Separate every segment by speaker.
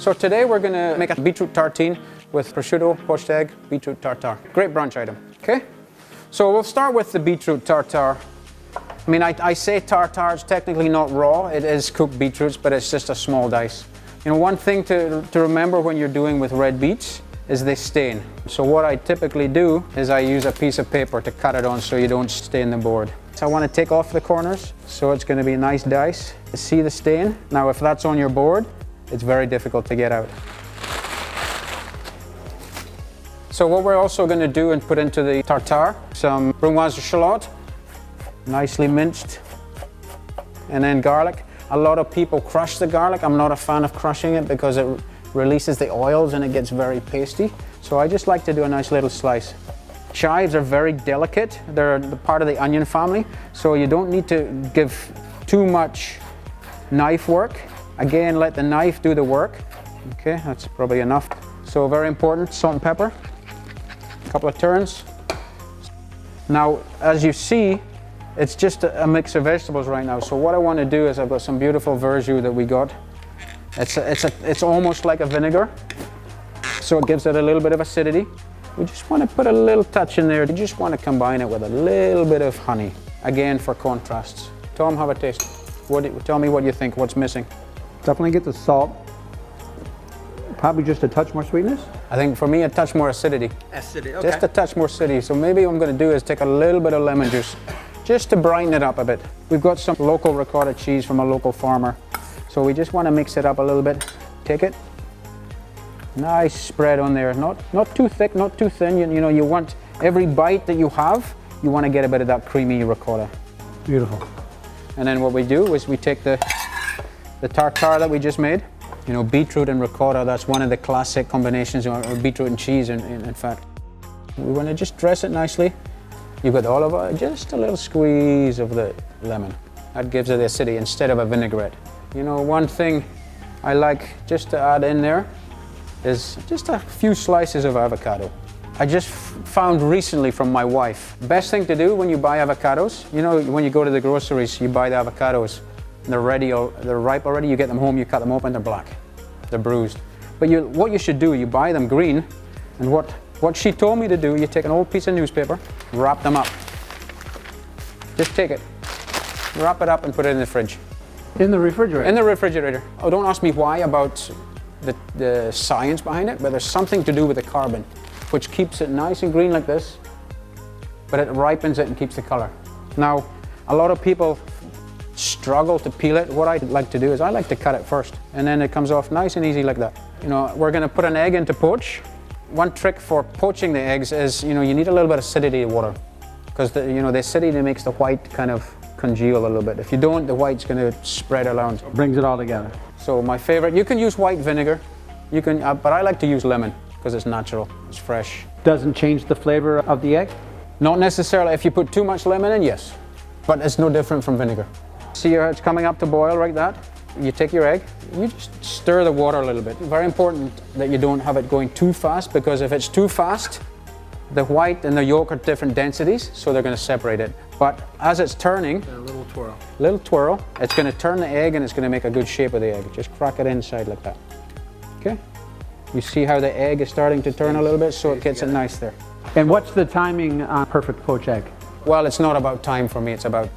Speaker 1: So today we're going to make a beetroot tartine with prosciutto, poached egg, beetroot tartare. Great brunch item, okay? So we'll start with the beetroot tartare. I mean, I say tartare, it's technically not raw, it is cooked beetroots, but it's just a small dice. You know, one thing to remember when you're doing with red beets is they stain. So what I typically do is I use a piece of paper to cut it on so you don't stain the board. So I want to take off the corners, so it's going to be a nice dice. See the stain? Now if that's on your board, it's very difficult to get out. So what we're also going to do and put into the tartare, some brunoise de shallot, nicely minced, and then garlic. A lot of people crush the garlic. I'm not a fan of crushing it because it releases the oils and it gets very pasty. So I just like to do a nice little slice. Chives are very delicate. They're the part of the onion family, so you don't need to give too much knife work. Again, let the knife do the work. Okay, that's probably enough. So very important, salt and pepper. A couple of turns. Now, as you see, it's just a mix of vegetables right now. So what I want to do is I've got some beautiful verjus that we got. It's almost like a vinegar, so it gives it a little bit of acidity. We just want to put a little touch in there. You just want to combine it with a little bit of honey, again for contrasts. Tom, have a taste. Tell me what you think, what's missing.
Speaker 2: Definitely get the salt. Probably just a touch more sweetness?
Speaker 1: I think for me a touch more acidity.
Speaker 2: Acidity, okay.
Speaker 1: Just a touch more acidity. So maybe what I'm going to do is take a little bit of lemon juice, just to brighten it up a bit. We've got some local ricotta cheese from a local farmer. So we just want to mix it up a little bit. Take it. Nice spread on there. Not too thick, not too thin. You know, you want every bite that you have, you want to get a bit of that creamy ricotta.
Speaker 2: Beautiful. And
Speaker 1: then what we do is we take the tartare that we just made. You know, beetroot and ricotta, that's one of the classic combinations of beetroot and cheese, in fact. We want to just dress it nicely. You've got olive oil, just a little squeeze of the lemon. That gives it the acidity instead of a vinaigrette. You know, one thing I like just to add in there is just a few slices of avocado. I just found recently from my wife, best thing to do when you buy avocados, you know, when you go to the groceries, you buy the avocados, they're ready, or they're ripe already, you get them home, you cut them open, they're black, they're bruised. But what you should do, you buy them green, and what she told me to do, you take an old piece of newspaper, wrap them up. Just take it, wrap it up and put it in the fridge.
Speaker 2: In the refrigerator? In
Speaker 1: the refrigerator. Oh, don't ask me why about the science behind it, but there's something to do with the carbon, which keeps it nice and green like this, but it ripens it and keeps the color. Now, a lot of people struggle to peel it. What I like to do is I like to cut it first, and then it comes off nice and easy like that. You know, we're going to put an egg in to poach. One trick for poaching the eggs is, you know, you need a little bit of acidity of water, because the acidity makes the white kind of congeal a little bit. If you don't, the white's going to spread around.
Speaker 2: Brings it all together.
Speaker 1: So my favorite, you can use white vinegar, you can, but I like to use lemon because it's natural, it's fresh.
Speaker 2: Doesn't change the flavor of the egg?
Speaker 1: Not necessarily. If you put too much lemon in, yes, but it's no different from vinegar. See how it's coming up to boil like that? You take your egg, you just stir the water a little bit. Very important that you don't have it going too fast, because if it's too fast, the white and the yolk are different densities, so they're going to separate it. But as it's turning,
Speaker 2: a little
Speaker 1: twirl, it's going to turn the egg and it's going to make a good shape of the egg. Just crack it inside like that. Okay? You see how the egg is starting to turn a little bit, so it gets it nice there.
Speaker 2: And what's the timing on perfect poached egg?
Speaker 1: Well, it's not about time for me, it's about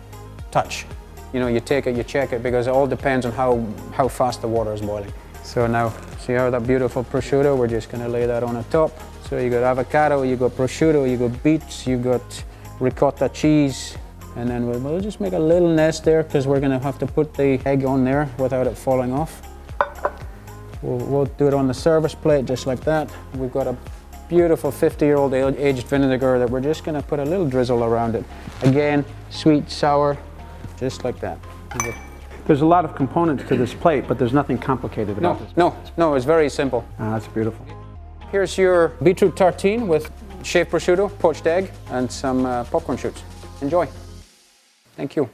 Speaker 1: touch. You know, you take it, you check it, because it all depends on how fast the water is boiling. So now, see how that beautiful prosciutto, we're just going to lay that on the top. So you got avocado, you got prosciutto, you got beets, you got ricotta cheese, and then we'll just make a little nest there, because we're going to have to put the egg on there without it falling off. We'll do it on the service plate just like that. We've got a beautiful 50-year-old aged vinegar that we're just going to put a little drizzle around it. Again, sweet, sour, just like that.
Speaker 2: There's a lot of components to this plate, but there's nothing complicated about this.
Speaker 1: No, it's very simple.
Speaker 2: That's beautiful.
Speaker 1: Here's your beetroot tartine with shaved prosciutto, poached egg, and some popcorn shoots. Enjoy. Thank you.